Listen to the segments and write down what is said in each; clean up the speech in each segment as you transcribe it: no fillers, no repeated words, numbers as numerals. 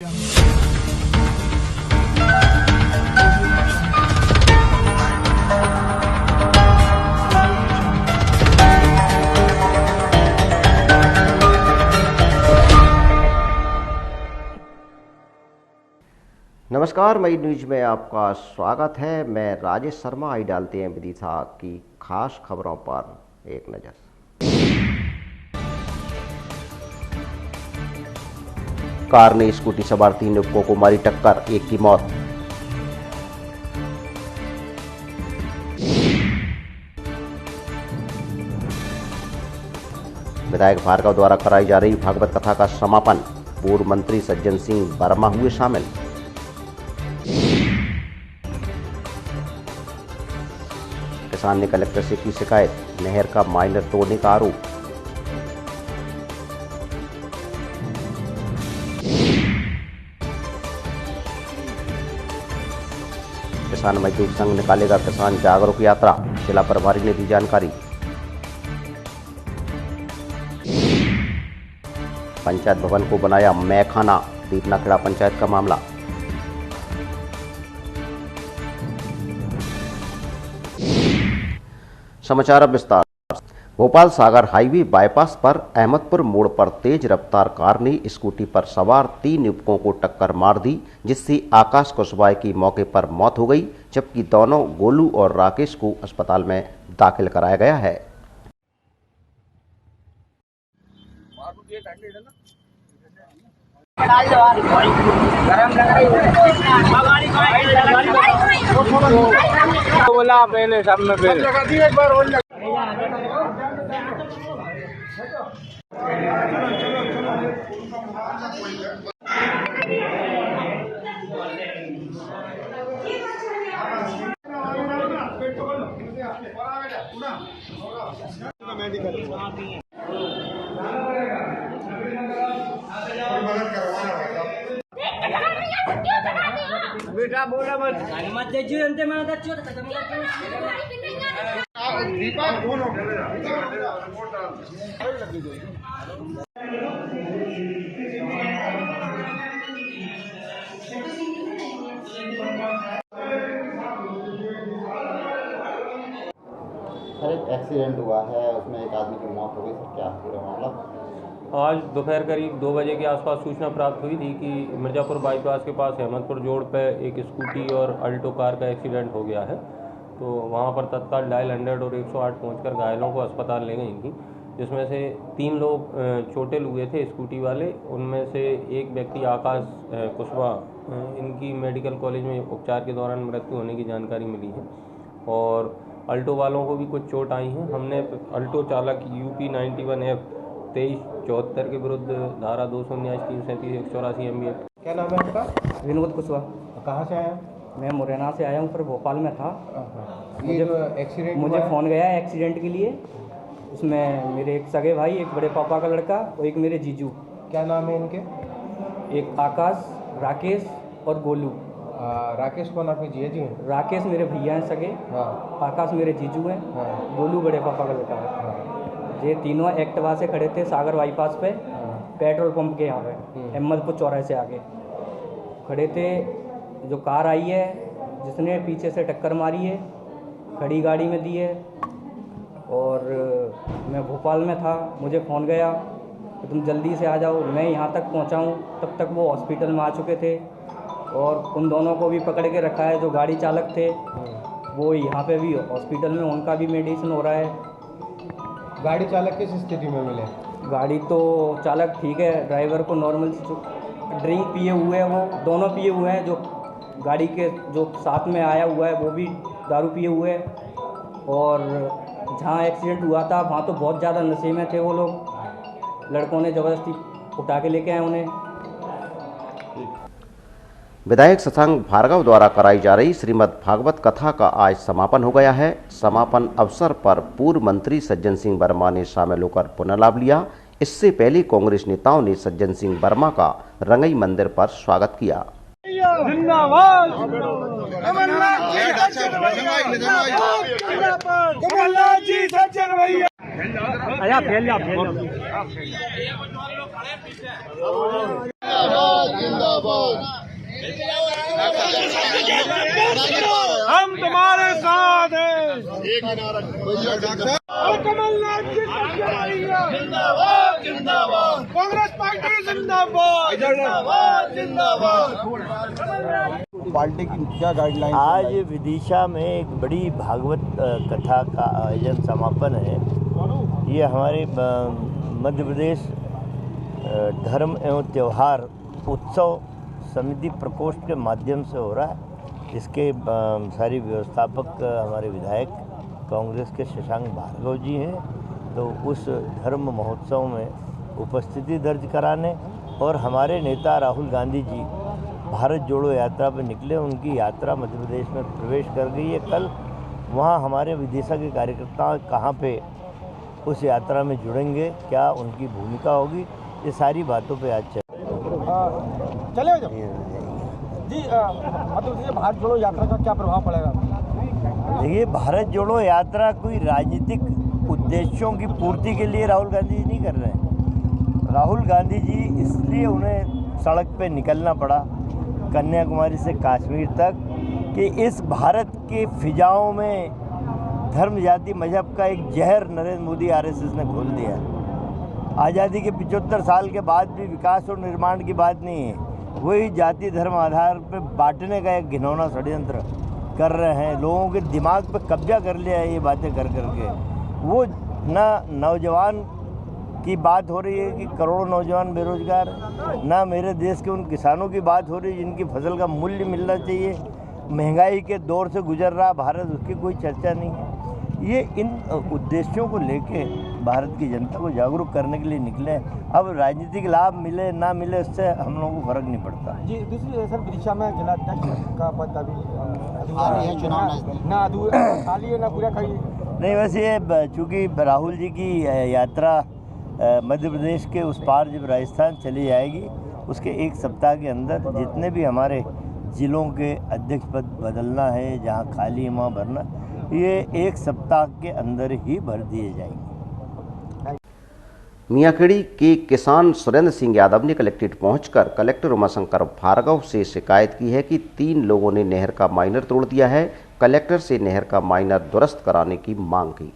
नमस्कार, मई न्यूज में आपका स्वागत है। मैं राजेश शर्मा। आई डालते हैं विदिशा की खास खबरों पर एक नज़र। कार ने स्कूटी सवार 3 युवकों को मारी टक्कर, एक की मौत। विधायक भार्गव द्वारा कराई जा रही भागवत कथा का समापन, पूर्व मंत्री सज्जन सिंह वर्मा हुए शामिल। किसान ने कलेक्टर से की शिकायत, नहर का माइनर तोड़ने का आरोप। किसान मजदूर संघ निकालेगा किसान जागरूक यात्रा, जिला प्रभारी ने दी जानकारी। पंचायत भवन को बनाया मैखाना, दीपनाखेड़ा पंचायत का मामला। समाचार अब विस्तार। भोपाल सागर हाईवे बाईपास पर अहमदपुर मोड़ पर तेज रफ्तार कार ने स्कूटी पर सवार 3 युवकों को टक्कर मार दी, जिससे आकाश कुशवाहा की मौके पर मौत हो गई, जबकि दोनों गोलू और राकेश को अस्पताल में दाखिल कराया गया है। बोला पहले सब में पहले एक बार बोल बेटा बोला मत दीजिए अंते में अच्छा दीपा दोनों एक एक्सीडेंट हुआ है, उसमें एक आदमी की मौत हो गई। सर, क्या पूरा मामला? आज दोपहर करीब 2 बजे के आसपास सूचना प्राप्त हुई थी कि मिर्ज़ापुर बाईपास के पास अहमदपुर जोड़ पर एक स्कूटी और अल्टो कार का एक्सीडेंट हो गया है। तो वहां पर तत्काल डायल 100 और 108 पहुंचकर घायलों को अस्पताल ले गई थी, जिसमें से 3 लोग चोटिल हुए थे स्कूटी वाले। उनमें से एक व्यक्ति आकाश कुशवाहा, इनकी मेडिकल कॉलेज में उपचार के दौरान मृत्यु होने की जानकारी मिली है। और अल्टो वालों को भी कुछ चोट आई है। हमने अल्टो चालक UP 91F 2374 के विरुद्ध धारा 219, 337, 184 MB। क्या नाम है आपका? विनोद कुशवाहा। कहाँ से आए हैं? मैं मुरैना से आया हूँ, पर भोपाल में था। मुझे फ़ोन गया एक्सीडेंट के लिए। उसमें मेरे एक सगे भाई, एक बड़े पापा का लड़का और एक मेरे जीजू। क्या नाम है इनके? एक आकाश, राकेश और गोलू। राकेश कौन आपके जिया जी हैं? राकेश मेरे भैया हैं सगे। हाँ। आकाश मेरे जीजू हैं। हाँ। गोलू बड़े पापा का लड़का है। हाँ। ये तीनों एक्टिवा से खड़े थे सागर बाईपास पे, पेट्रोल पंप के यहाँ पे, अहमदपुर चौराहे से आगे खड़े थे। जो कार आई है, जिसने पीछे से टक्कर मारी है, खड़ी गाड़ी में दी है। और मैं भोपाल में था, मुझे फ़ोन गया कि तुम जल्दी से आ जाओ। मैं यहाँ तक पहुँचा हूँ, तब तक वो हॉस्पिटल में आ चुके थे। और उन दोनों को भी पकड़ के रखा है, जो गाड़ी चालक थे वो यहाँ पे भी हॉस्पिटल में, उनका भी मेडिसिन हो रहा है। गाड़ी चालक किस स्थिति में मिले? गाड़ी तो चालक ठीक है, ड्राइवर को नॉर्मल ड्रिंक पिए हुए हैं, वो दोनों पिए हुए हैं। जो गाड़ी के जो साथ में आया हुआ है वो भी दारू पिए हुए हैं। और जहाँ एक्सीडेंट हुआ था वहाँ तो बहुत ज़्यादा नशे में थे वो लोग। लड़कों ने ज़बरदस्ती उठा के लेके आए उन्हें। विधायक शशांक भार्गव द्वारा कराई जा रही श्रीमद् भागवत कथा का आज समापन हो गया है। समापन अवसर पर पूर्व मंत्री सज्जन सिंह वर्मा ने शामिल होकर पुनर्लाभ लिया। इससे पहले कांग्रेस नेताओं ने सज्जन सिंह वर्मा का रंगई मंदिर पर स्वागत किया। जिंदाबाद सज्जन भैया। जिंदाबाद। हम तुम्हारे साथ हैं। कमलनाथ की सरकार जिंदाबाद जिंदाबाद, कांग्रेस पार्टी जिंदाबाद जिंदाबाद जिंदाबाद। पार्टी की क्या गाइडलाइन? आज विदिशा में एक बड़ी भागवत कथा का आयोजन समापन है। ये हमारे मध्य प्रदेश धर्म एवं त्यौहार उत्सव समिति प्रकोष्ठ के माध्यम से हो रहा है। इसके सारी व्यवस्थापक हमारे विधायक कांग्रेस के शशांक भार्गव जी हैं। तो उस धर्म महोत्सव में उपस्थिति दर्ज कराने और हमारे नेता राहुल गांधी जी भारत जोड़ो यात्रा पर निकले, उनकी यात्रा मध्य प्रदेश में प्रवेश कर गई है। कल वहाँ हमारे विदिशा के कार्यकर्ता कहाँ पे उस यात्रा में जुड़ेंगे, क्या उनकी भूमिका होगी, ये सारी बातों पे आज चले जी। मतलब भारत जोड़ो यात्रा का क्या प्रभाव पड़ेगा? देखिए, भारत जोड़ो यात्रा कोई राजनीतिक उद्देश्यों की पूर्ति के लिए राहुल गांधी जी नहीं कर रहे हैं। राहुल गांधी जी इसलिए उन्हें सड़क पे निकलना पड़ा कन्याकुमारी से कश्मीर तक कि इस भारत के फिजाओं में धर्म जाति मजहब का एक जहर नरेंद्र मोदी आरएसएस ने घोल दिया। आज़ादी के 75 साल के बाद भी विकास और निर्माण की बात नहीं है, वही जाति धर्म आधार पर बांटने का एक घिनौना षड्यंत्र कर रहे हैं। लोगों के दिमाग पे कब्जा कर लिया है ये बातें कर करके। वो ना नौजवान की बात हो रही है कि करोड़ों नौजवान बेरोजगार, ना मेरे देश के उन किसानों की बात हो रही है जिनकी फसल का मूल्य मिलना चाहिए। महंगाई के दौर से गुजर रहा भारत, उसकी कोई चर्चा नहीं है। ये इन उद्देश्यों को लेके भारत की जनता को जागरूक करने के लिए निकले। अब राजनीतिक लाभ मिले ना मिले उससे हम लोगों को फर्क नहीं पड़ता जी। दूसरी सर, विदिशा में जिलाध्यक्ष का पद अभी ना खाली है ना पूरा खाली नहीं। वैसे ये चूँकि राहुल जी की यात्रा मध्य प्रदेश के उस पार जब राजस्थान चली जाएगी, उसके एक सप्ताह के अंदर जितने भी हमारे ज़िलों के अध्यक्ष पद बदलना है, जहाँ खाली है वहाँ भरना, ये एक सप्ताह के अंदर ही भर दिए जाएंगे। मियाखेड़ी के किसान सुरेंद्र सिंह यादव ने कलेक्ट्रेट पहुंचकर कलेक्टर उमाशंकर भार्गव से शिकायत की है कि 3 लोगों ने नहर का माइनर तोड़ दिया है। कलेक्टर से नहर का माइनर दुरुस्त कराने की मांग की।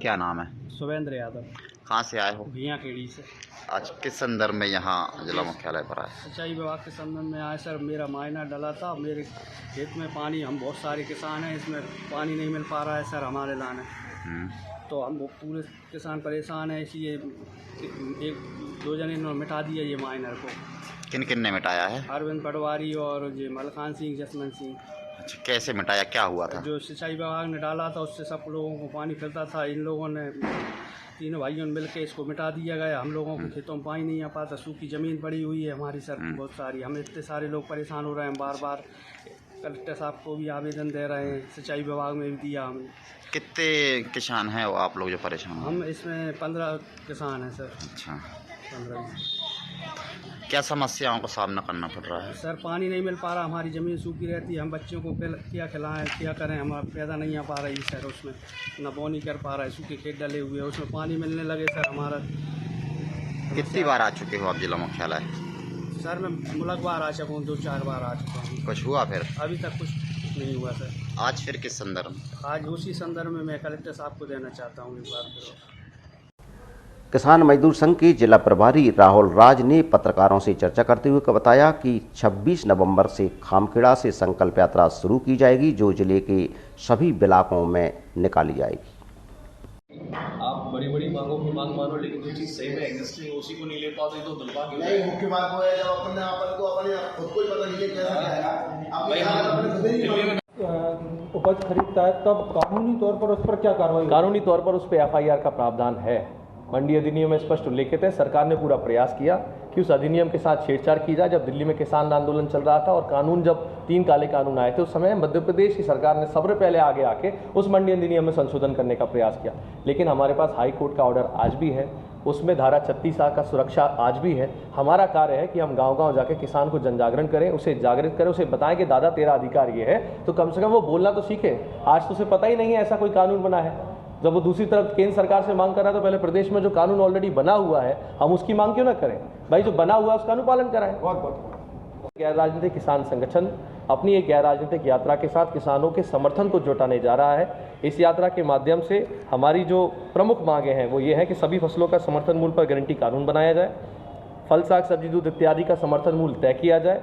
क्या नाम है? सुरेंद्र यादव, कहाँ से आए हो? मियाखेड़ी से। आज किस संदर्भ में यहाँ जिला मुख्यालय पर आए? सिंचाई विभाग के संबंध में आए सर। मेरा मायना डला था, मेरे खेत में पानी, हम बहुत सारे किसान हैं, इसमें पानी नहीं मिल पा रहा है सर हमारे लाने। तो हम पूरे किसान परेशान हैं, इसलिए 1-2 जने ने मिटा दिया ये माइनर को। किन किन ने मिटाया है? अरविंद पटवारी और ये मलखान सिंह, जसमन सिंह। अच्छा, कैसे मिटाया, क्या हुआ था? जो सिंचाई विभाग ने डाला था उससे सब लोगों को पानी फिरता था। इन लोगों ने, तीनों भाइयों ने मिलकर इसको मिटा दिया गया। हम लोगों को खेतों में पानी नहीं आ पाता, सूखी ज़मीन पड़ी हुई है हमारी सर बहुत सारी। हम इतने सारे लोग परेशान हो रहे हैं, बार बार कलेक्टर साहब को भी आवेदन दे रहे हैं, सिंचाई विभाग में भी दिया हमने। कितने किसान हैं वो आप लोग जो परेशान हो? हम इसमें 15 किसान हैं सर। अच्छा, 15। क्या समस्याओं का सामना करना पड़ रहा है? सर पानी नहीं मिल पा रहा, हमारी ज़मीन सूखी रहती है, हम बच्चों को क्या खिलाएं, क्या करें, हमारा पैदा नहीं आ पा रही सर। उसमें न बोनी कर पा रहा है, सूखे खेत डले हुए हैं, उसमें पानी मिलने लगे सर हमारा। कितनी बार आ चुके हो आप जिला मुख्यालय? सर मैं मुल्क बार आ चुका हूँ, 2-4 बार आ चुका हूँ। कुछ हुआ फिर? अभी तक कुछ नहीं हुआ सर। आज फिर किस संदर्भ में? आज उसी संदर्भ में मैं कलेक्टर साहब को देना चाहता हूँ एक बार फिर। किसान मजदूर संघ के जिला प्रभारी राहुल राज ने पत्रकारों से चर्चा करते हुए बताया कि 26 नवंबर से खामखेड़ा से संकल्प यात्रा शुरू की जाएगी, जो जिले के सभी ब्लॉकों में निकाली जाएगी। आप बड़ी बड़ी मांगों की मांग मानो, लेकिन जो चीज सही में एग्जिस्टिंग उसी को नहीं ले पाते तो दुर्भाग्य नहीं। मुख्य बात वो है जब अपन को अपने खुद को ही पता नहीं है कैसा जाएगा। उपज खरीदता है तब कानूनी तौर पर उस पर क्या कार्रवाई? कानूनी तौर पर उस पर FIR का प्रावधान है। मंडी अधिनियम में स्पष्ट उल्लेखित है। सरकार ने पूरा प्रयास किया कि उस अधिनियम के साथ छेड़छाड़ की जाए। जब दिल्ली में किसान आंदोलन चल रहा था और कानून, जब 3 काले कानून आए थे, उस समय मध्य प्रदेश की सरकार ने सबसे पहले आगे आके उस मंडी अधिनियम में संशोधन करने का प्रयास किया। लेकिन हमारे पास हाई कोर्ट का ऑर्डर आज भी है। उसमें धारा 36A का सुरक्षा आज भी है। हमारा कार्य है कि हम गांव-गांव जाके किसान को जनजागरण करें, उसे जागृत करें, उसे बताएं कि दादा तेरा अधिकार ये है, तो कम से कम वो बोलना तो सीखे। आज तो उसे पता ही नहीं है ऐसा कोई कानून बना है। जब वो दूसरी तरफ केंद्र सरकार से मांग कर रहा है तो पहले प्रदेश में जो कानून ऑलरेडी बना हुआ है हम उसकी मांग क्यों ना करें? भाई जो बना हुआ है उसका अनुपालन कराएं। गैर राजनीतिक किसान संगठन अपनी एक गैर राजनीतिक यात्रा के साथ किसानों के समर्थन को जुटाने जा रहा है। इस यात्रा के माध्यम से हमारी जो प्रमुख मांगे हैं वो ये है कि सभी फसलों का समर्थन मूल्य पर गारंटी कानून बनाया जाए, फल साग सब्जी दूध इत्यादि का समर्थन मूल्य तय किया जाए,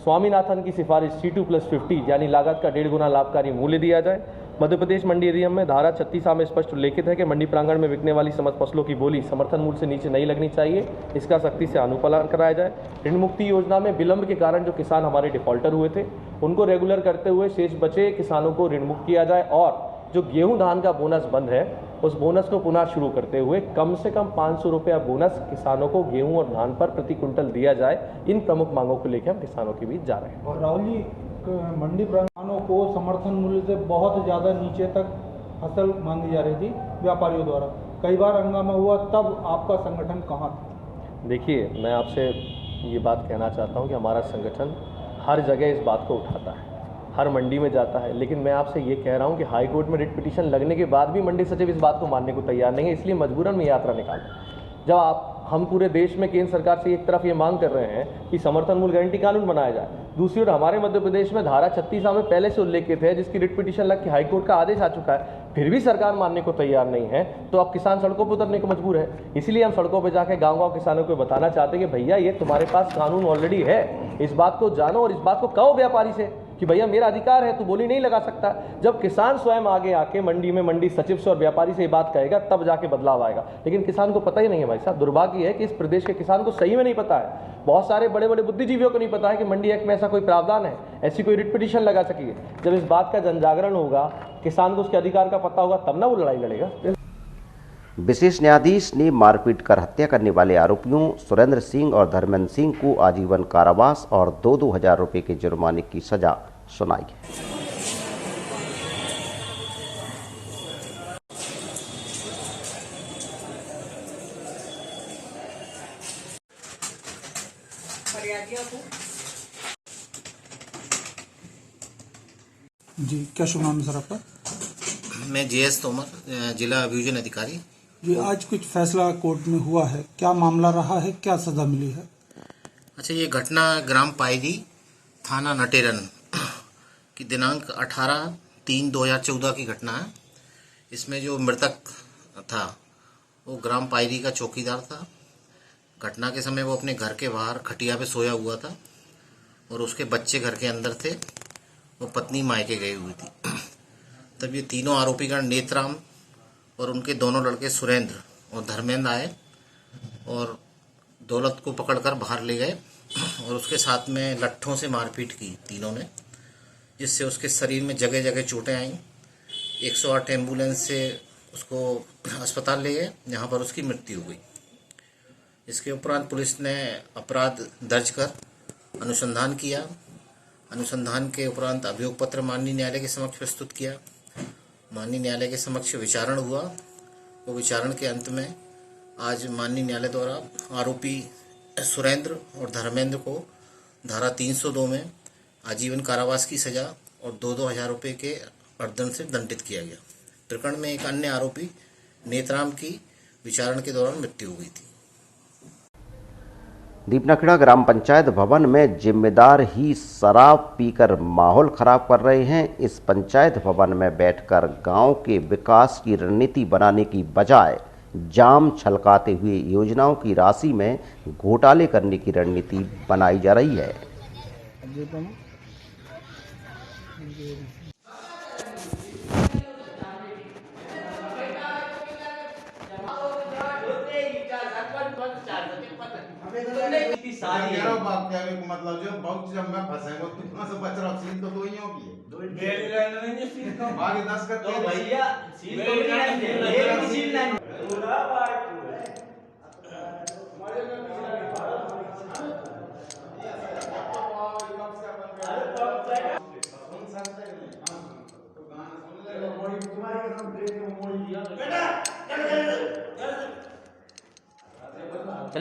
स्वामीनाथन की सिफारिश C2+50 यानी लागत का 1.5 गुना लाभकारी मूल्य दिया जाए। मध्य प्रदेश मंडी अधिनियम में धारा 36A में स्पष्ट उल्लेखित है कि मंडी प्रांगण में बिकने वाली समस्त फसलों की बोली समर्थन मूल्य से नीचे नहीं लगनी चाहिए। इसका सख्ती से अनुपालन कराया जाए। ऋण मुक्ति योजना में विलंब के कारण जो किसान हमारे डिफॉल्टर हुए थे उनको रेगुलर करते हुए शेष बचे किसानों को ऋण मुक्त किया जाए और जो गेहूं धान का बोनस बंद है उस बोनस को पुनः शुरू करते हुए कम से कम 500 रुपया बोनस किसानों को गेहूं और धान पर प्रति क्विंटल दिया जाए। इन प्रमुख मांगों को लेकर हम किसानों के बीच जा रहे हैं। और राहुल जी, मंडी प्रांगणों को समर्थन मूल्य से बहुत ज़्यादा नीचे तक फसल मांगी जा रही थी व्यापारियों द्वारा, कई बार हंगामा हुआ, तब आपका संगठन कहाँ था? देखिए, मैं आपसे ये बात कहना चाहता हूँ कि हमारा संगठन हर जगह इस बात को उठाता है, हर मंडी में जाता है, लेकिन मैं आपसे ये कह रहा हूँ कि हाई कोर्ट में रिट पिटीशन लगने के बाद भी मंडी सचिव इस बात को मानने को तैयार नहीं है। इसलिए मजबूरन में यात्रा निकाला। जब हम पूरे देश में केंद्र सरकार से एक तरफ ये मांग कर रहे हैं कि समर्थन मूल्य गारंटी कानून बनाया जाए, दूसरी ओर हमारे मध्य प्रदेश में धारा 36A में पहले से उल्लेखित है जिसकी रिट पिटीशन लग के हाई कोर्ट का आदेश आ चुका है, फिर भी सरकार मानने को तैयार नहीं है, तो अब किसान सड़कों पर उतरने को मजबूर है। इसलिए हम सड़कों पर जाकर गाँव-गाँव किसानों को बताना चाहते हैं कि भैया ये तुम्हारे पास कानून ऑलरेडी है, इस बात को जानो और इस बात को कहो व्यापारी से कि भैया मेरा अधिकार है, तू बोली नहीं लगा सकता। जब किसान स्वयं आगे आके मंडी में मंडी सचिव से और व्यापारी से ये बात कहेगा तब जाके बदलाव आएगा। लेकिन किसान को पता ही नहीं है भाई साहब। दुर्भाग्य है कि इस प्रदेश के किसान को सही में नहीं पता है। बहुत सारे बड़े बड़े बुद्धिजीवियों को नहीं पता है कि मंडी एक्ट में ऐसा कोई प्रावधान है, ऐसी कोई रिट पिटीशन लगा सकिए। जब इस बात का जनजागरण होगा, किसान को उसके अधिकार का पता होगा, तब ना वो लड़ाई लड़ेगा। विशेष न्यायाधीश ने मारपीट कर हत्या करने वाले आरोपियों सुरेंद्र सिंह और धर्मेंद्र सिंह को आजीवन कारावास और 2-2 हजार रुपए के जुर्माने की सजा सुनाई है। जी, क्या शुभ नाम है सर आपका? मैं JS तोमर, जिला अभियोजन अधिकारी। जी, आज कुछ फैसला कोर्ट में हुआ है, क्या मामला रहा है, क्या सजा मिली है? अच्छा, ये घटना ग्राम पायरी, थाना नटेरन की दिनांक 18/3/2014 की घटना है। इसमें जो मृतक था वो ग्राम पायरी का चौकीदार था। घटना के समय वो अपने घर के बाहर खटिया पे सोया हुआ था और उसके बच्चे घर के अंदर थे। वो पत्नी मायके गई हुई थी। तब ये तीनों आरोपीगण नेतराम और उनके दोनों लड़के सुरेंद्र और धर्मेंद्र आए और दौलत को पकड़कर बाहर ले गए और उसके साथ में लट्ठों से मारपीट की तीनों ने, जिससे उसके शरीर में जगह जगह चोटें आईं। 108 एम्बुलेंस से उसको अस्पताल ले गए, जहां पर उसकी मृत्यु हो गई। इसके उपरांत पुलिस ने अपराध दर्ज कर अनुसंधान किया। अनुसंधान के उपरांत अभियोग पत्र माननीय न्यायालय के समक्ष प्रस्तुत किया। माननीय न्यायालय के समक्ष विचारण हुआ। वो विचारण के अंत में आज माननीय न्यायालय द्वारा आरोपी सुरेंद्र और धर्मेंद्र को धारा 302 में आजीवन कारावास की सजा और 2-2 हजार रुपये के अर्थदंड से दंडित किया गया। प्रकरण में एक अन्य आरोपी नेतराम की विचारण के दौरान मृत्यु हो गई थी। दीपनखड़ा ग्राम पंचायत भवन में जिम्मेदार ही शराब पीकर माहौल खराब कर रहे हैं। इस पंचायत भवन में बैठकर गांव के विकास की रणनीति बनाने की बजाय जाम छलकाते हुए योजनाओं की राशि में घोटाले करने की रणनीति बनाई जा रही है। मतलब जो बहुत जब मैं फंसेगा तो से बच रहा सील तो दो ही होगी आगे 10 का तो भैया सील तो नहीं सील नहीं पूरा बात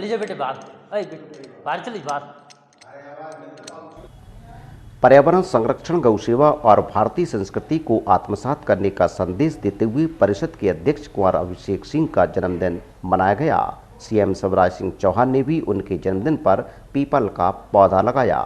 चली जा बेटे बाहर, अरे बेटे बाहर चली बाहर। पर्यावरण संरक्षण, गौ सेवा और भारतीय संस्कृति को आत्मसात करने का संदेश देते हुए परिषद के अध्यक्ष कुंवर अभिषेक सिंह का जन्मदिन मनाया गया। सीएम शिवराज सिंह चौहान ने भी उनके जन्मदिन पर पीपल का पौधा लगाया।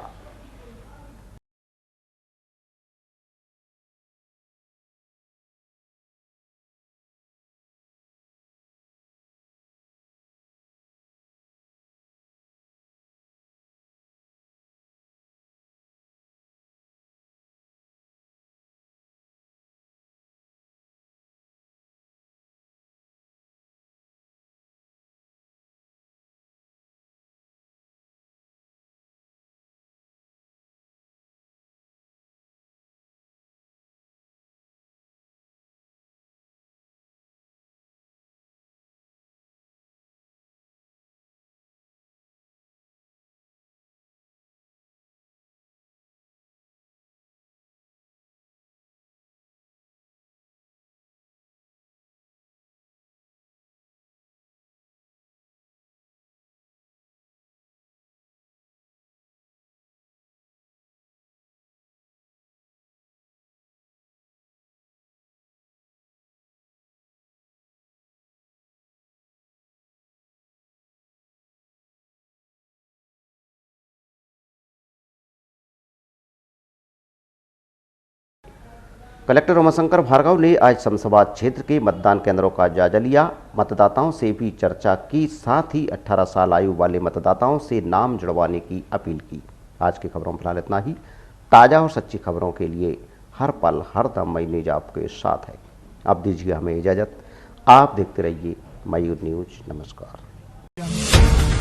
कलेक्टर उमाशंकर भार्गव ने आज शमशाबाद क्षेत्र के मतदान केंद्रों का जायजा लिया। मतदाताओं से भी चर्चा की, साथ ही 18 साल आयु वाले मतदाताओं से नाम जुड़वाने की अपील की। आज की खबरों में फिलहाल इतना ही। ताज़ा और सच्ची खबरों के लिए हर पल हर दम मयूर न्यूज आपके साथ है। अब दीजिए हमें इजाज़त। आप देखते रहिए मयूर न्यूज। नमस्कार।